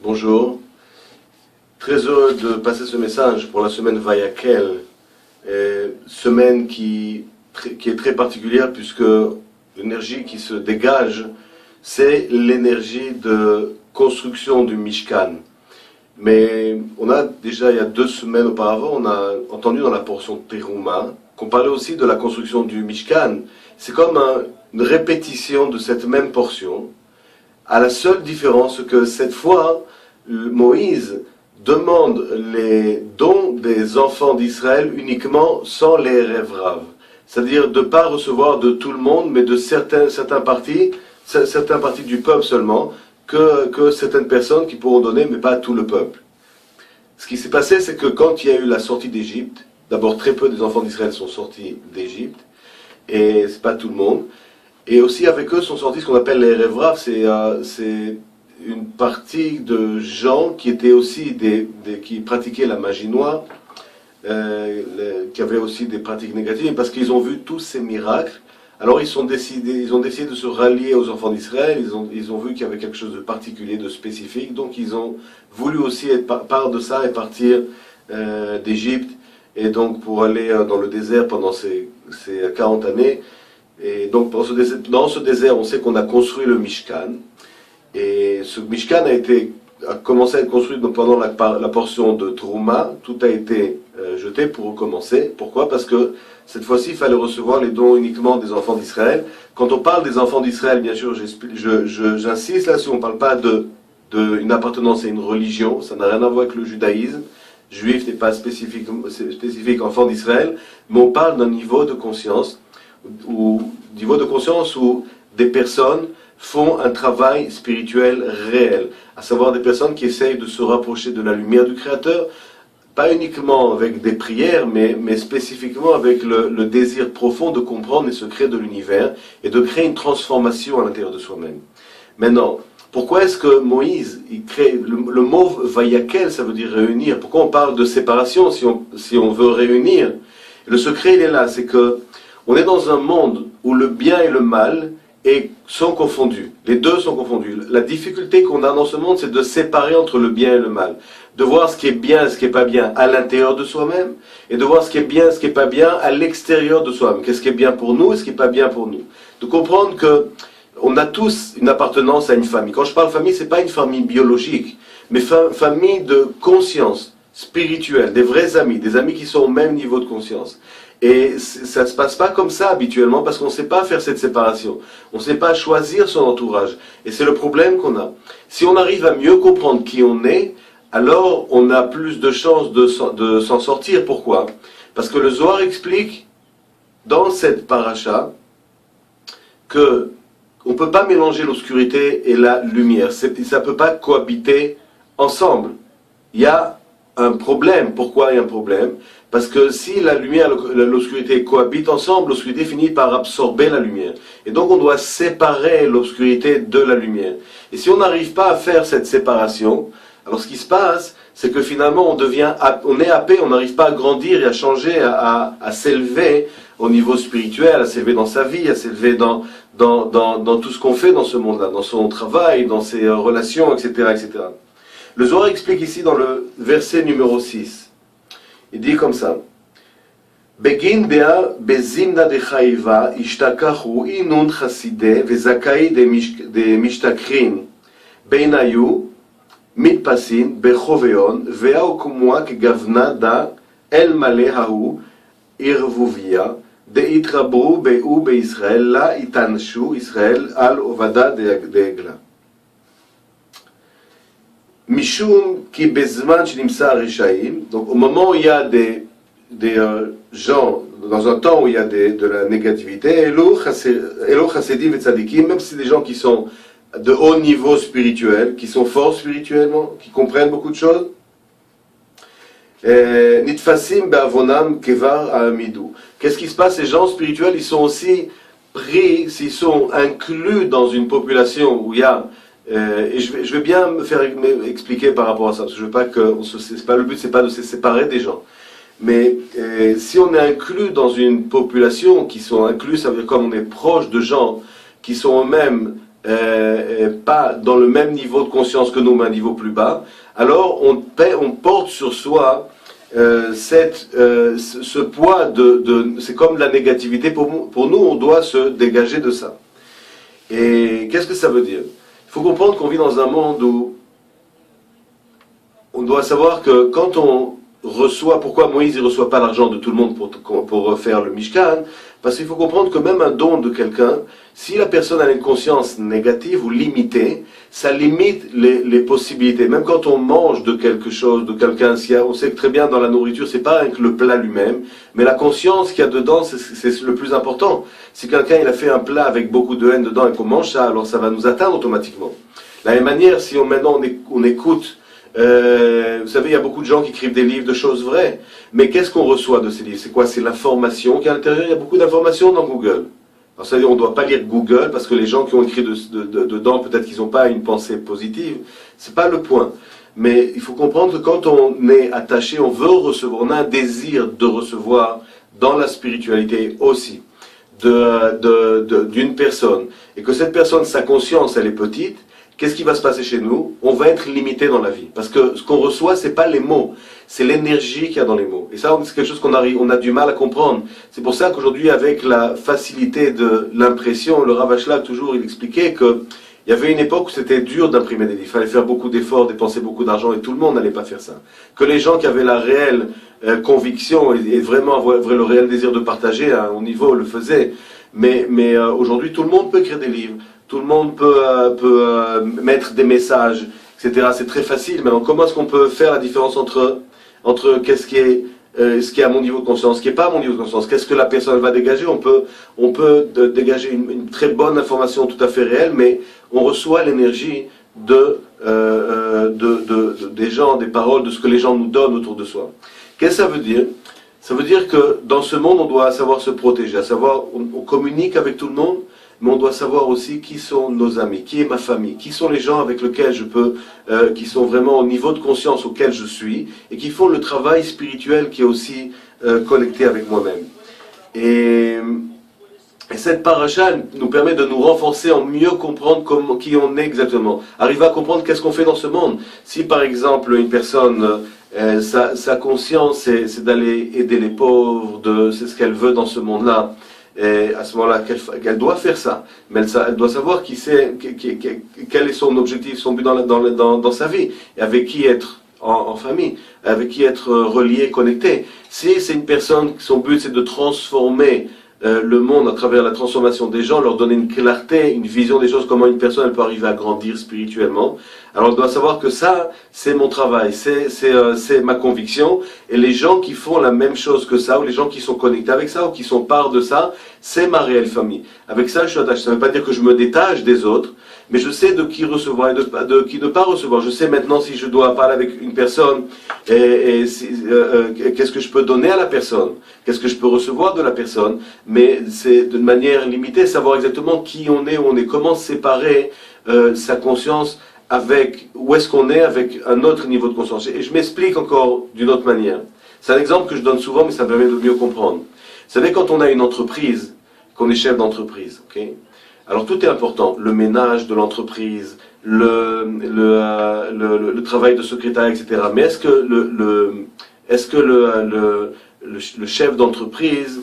Bonjour. Très heureux de passer ce message pour la semaine Vayakel, semaine qui est très particulière puisque l'énergie qui se dégage, c'est l'énergie de construction du Mishkan. Mais on a déjà, il y a 2 semaines auparavant, on a entendu dans la portion Teruma qu'on parlait aussi de la construction du Mishkan. C'est comme une répétition de cette même portion, à la seule différence que cette fois, Moïse demande les dons des enfants d'Israël uniquement sans les rêvraves. C'est-à-dire de ne pas recevoir de tout le monde, mais de certaines parties du peuple seulement, que certaines personnes qui pourront donner, mais pas à tout le peuple. Ce qui s'est passé, c'est que quand il y a eu la sortie d'Égypte, d'abord très peu des enfants d'Israël sont sortis d'Égypte, et c'est pas tout le monde, et aussi avec eux sont sortis ce qu'on appelle les rêvraves, c'est une partie de gens qui étaient aussi qui pratiquaient la magie noire, qui avaient aussi des pratiques négatives, parce qu'ils ont vu tous ces miracles. Alors ils ont décidé de se rallier aux enfants d'Israël, ils ont vu qu'il y avait quelque chose de particulier, de spécifique, donc ils ont voulu aussi être part de ça et partir d'Égypte, et donc pour aller dans le désert pendant ces 40 années. Et donc dans ce désert, on sait qu'on a construit le Mishkan, et ce Mishkan a commencé à être construit pendant la portion de Trouma. Tout a été jeté pour recommencer. Pourquoi? Parce que cette fois-ci, il fallait recevoir les dons uniquement des enfants d'Israël. Quand on parle des enfants d'Israël, bien sûr, j'insiste là-dessus, on ne parle pas d'une appartenance à une religion, ça n'a rien à voir avec le judaïsme. Juif n'est pas spécifique enfant d'Israël, mais on parle d'un niveau de conscience où des personnes font un travail spirituel réel, à savoir des personnes qui essayent de se rapprocher de la lumière du Créateur, pas uniquement avec des prières, mais spécifiquement avec le désir profond de comprendre les secrets de l'univers et de créer une transformation à l'intérieur de soi-même. Maintenant, pourquoi est-ce que Moïse, il crée le mot Vayakel, ça veut dire réunir. Pourquoi on parle de séparation si on veut réunir? Le secret, il est là, c'est que on est dans un monde où le bien et le mal sont confondus. Les deux sont confondus. La difficulté qu'on a dans ce monde, c'est de séparer entre le bien et le mal. De voir ce qui est bien et ce qui n'est pas bien à l'intérieur de soi-même, et de voir ce qui est bien et ce qui n'est pas bien à l'extérieur de soi-même. Qu'est-ce qui est bien pour nous et ce qui n'est pas bien pour nous. De comprendre que on a tous une appartenance à une famille. Quand je parle famille, ce n'est pas une famille biologique, mais famille de conscience spirituelle, des vrais amis, des amis qui sont au même niveau de conscience. Et ça ne se passe pas comme ça habituellement parce qu'on ne sait pas faire cette séparation. On ne sait pas choisir son entourage. Et c'est le problème qu'on a. Si on arrive à mieux comprendre qui on est, alors on a plus de chances de s'en sortir. Pourquoi? Parce que le Zohar explique dans cette paracha que on ne peut pas mélanger l'obscurité et la lumière. Ça ne peut pas cohabiter ensemble. Il y a un problème. Pourquoi il y a un problème? Parce que si la lumière et l'obscurité cohabitent ensemble, l'obscurité finit par absorber la lumière. Et donc on doit séparer l'obscurité de la lumière. Et si on n'arrive pas à faire cette séparation, alors ce qui se passe, c'est que finalement on est happé, on n'arrive pas à grandir et à changer, à s'élever au niveau spirituel, à s'élever dans sa vie, à s'élever dans tout ce qu'on fait dans ce monde-là, dans son travail, dans ses relations, etc., etc. Le Zohar explique ici dans le verset numéro 6. Il dit comme ça: Begin dea bezimna de chaiva ishtakachu inun chaside vezakai de mishtakrin beinayu mitpasin bechoveon veaukumua kegavna da el male hahu irvuvia de itrabru beu beIsraël la itanshu Israël al ovada de egla. Mishum ki bezman shnimsa rishaim. Donc au moment où il y a des gens, dans un temps où il y a de la négativité, elo chasedim et tzadikim, même si c'est des gens qui sont de haut niveau spirituel, qui sont forts spirituellement, qui comprennent beaucoup de choses, nitfasim be'avonam kevar ha'amidu. Qu'est-ce qui se passe? Ces gens spirituels, ils sont aussi pris, s'ils sont inclus dans une population où il y a et je vais bien m'expliquer par rapport à ça, parce que je veux pas le but c'est pas de se séparer des gens. Mais si on est inclus dans une population qui sont inclus, ça veut dire comme on est proche de gens qui sont eux-mêmes pas dans le même niveau de conscience que nous, mais un niveau plus bas, alors on porte sur soi ce poids c'est comme de la négativité. Pour nous, on doit se dégager de ça. Et qu'est-ce que ça veut dire? Il faut comprendre qu'on vit dans un monde où on doit savoir que quand on reçoit, pourquoi Moïse ne reçoit pas l'argent de tout le monde pour faire le Mishkan? Parce qu'il faut comprendre que même un don de quelqu'un, si la personne a une conscience négative ou limitée, ça limite les possibilités. Même quand on mange de quelque chose, de quelqu'un, on sait que très bien dans la nourriture, c'est pas avec le plat lui-même, mais la conscience qu'il y a dedans, c'est le plus important. Si quelqu'un il a fait un plat avec beaucoup de haine dedans et qu'on mange ça, alors ça va nous atteindre automatiquement. De la même manière, si maintenant on écoute, vous savez, il y a beaucoup de gens qui écrivent des livres de choses vraies, mais qu'est-ce qu'on reçoit de ces livres? C'est quoi? C'est l'information qui est à l'intérieur. Il y a beaucoup d'informations dans Google. Alors ça veut dire on ne doit pas lire Google parce que les gens qui ont écrit dedans, peut-être qu'ils n'ont pas une pensée positive. C'est pas le point. Mais il faut comprendre que quand on est attaché, on veut recevoir, on a un désir de recevoir dans la spiritualité aussi d'une personne, et que cette personne, sa conscience, elle est petite. Qu'est-ce qui va se passer chez nous? On va être limité dans la vie. Parce que ce qu'on reçoit, c'est pas les mots, c'est l'énergie qu'il y a dans les mots. Et ça, c'est quelque chose on a du mal à comprendre. C'est pour ça qu'aujourd'hui, avec la facilité de l'impression, le Rav Ashlag, toujours, il expliquait que il y avait une époque où c'était dur d'imprimer des livres. Il fallait faire beaucoup d'efforts, dépenser beaucoup d'argent, et tout le monde n'allait pas faire ça. Que les gens qui avaient la réelle conviction et vraiment le réel désir de partager à un haut niveau le faisaient. Mais aujourd'hui, tout le monde peut écrire des livres. Tout le monde peut mettre des messages, etc. C'est très facile. Maintenant, comment est-ce qu'on peut faire la différence entre qu'est-ce qui est à mon niveau de conscience, ce qui n'est pas à mon niveau de conscience? Qu'est-ce que la personne va dégager? On peut dégager une très bonne information tout à fait réelle, mais on reçoit l'énergie des gens, des paroles, de ce que les gens nous donnent autour de soi. Qu'est-ce que ça veut dire? Ça veut dire que dans ce monde, on doit savoir se protéger, à savoir, on communique avec tout le monde, mais on doit savoir aussi qui sont nos amis, qui est ma famille, qui sont les gens avec lesquels je peux, qui sont vraiment au niveau de conscience auquel je suis, et qui font le travail spirituel qui est aussi connecté avec moi-même. Et cette paracha nous permet de nous renforcer en mieux comprendre qui on est exactement. Arriver à comprendre qu'est-ce qu'on fait dans ce monde. Si par exemple une personne, sa conscience c'est d'aller aider les pauvres, c'est ce qu'elle veut dans ce monde-là, et à ce moment-là, qu'elle doit faire ça. Mais elle doit savoir quel est son objectif, son but dans sa vie, et avec qui être en famille, avec qui être relié, connecté. Si c'est une personne, son but c'est de transformer le monde à travers la transformation des gens, leur donner une clarté, une vision des choses, comment une personne elle peut arriver à grandir spirituellement. Alors elle doit savoir que ça, c'est mon travail, c'est ma conviction, et les gens qui font la même chose que ça, ou les gens qui sont connectés avec ça, ou qui sont part de ça, c'est ma réelle famille. Avec ça, je suis attaché. Ça ne veut pas dire que je me détache des autres, mais je sais de qui recevoir et de qui ne pas recevoir. Je sais maintenant si je dois parler avec une personne, qu'est-ce que je peux donner à la personne, qu'est-ce que je peux recevoir de la personne, mais c'est d'une manière limitée, savoir exactement qui on est, où on est, comment séparer sa conscience avec où est-ce qu'on est avec un autre niveau de conscience. Et je m'explique encore d'une autre manière. C'est un exemple que je donne souvent, mais ça me permet de mieux comprendre. Vous savez, quand on a une entreprise, qu'on est chef d'entreprise, ok? Alors tout est important, le ménage de l'entreprise, le travail de secrétaire, etc. Mais est-ce que le chef d'entreprise,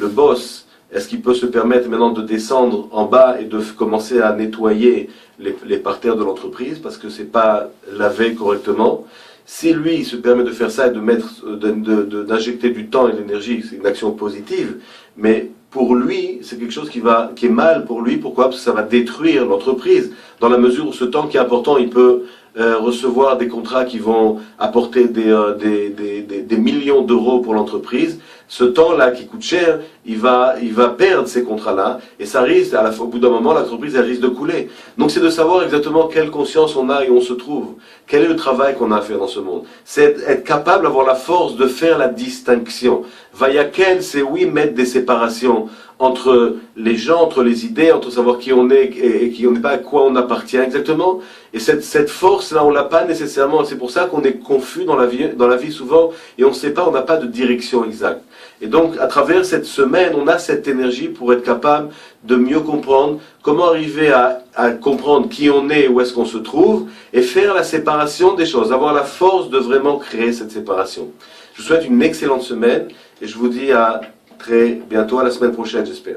le boss, est-ce qu'il peut se permettre maintenant de descendre en bas et de commencer à nettoyer les parterres de l'entreprise parce que c'est pas lavé correctement? Si lui il se permet de faire ça et d'injecter du temps et de l'énergie, c'est une action positive, mais pour lui, c'est quelque chose qui est mal pour lui. Pourquoi? Parce que ça va détruire l'entreprise. Dans la mesure où ce temps qui est important, il peut recevoir des contrats qui vont apporter des millions d'euros pour l'entreprise. Ce temps-là qui coûte cher, il va perdre ces contrats-là, et ça risque, au bout d'un moment, l'entreprise elle risque de couler. Donc c'est de savoir exactement quelle conscience on a et où on se trouve. Quel est le travail qu'on a à faire dans ce monde? C'est être capable d'avoir la force de faire la distinction. Vayakel, c'est oui mettre des séparations entre les gens, entre les idées, entre savoir qui on est et qui on n'est pas, à quoi on appartient exactement. Et cette force-là, on l'a pas nécessairement. C'est pour ça qu'on est confus dans la vie souvent, et on ne sait pas, on n'a pas de direction exacte. Et donc, à travers cette semaine, semaine, on a cette énergie pour être capable de mieux comprendre comment arriver à comprendre qui on est, où est-ce qu'on se trouve, et faire la séparation des choses, avoir la force de vraiment créer cette séparation. Je vous souhaite une excellente semaine, et je vous dis à très bientôt, à la semaine prochaine, j'espère.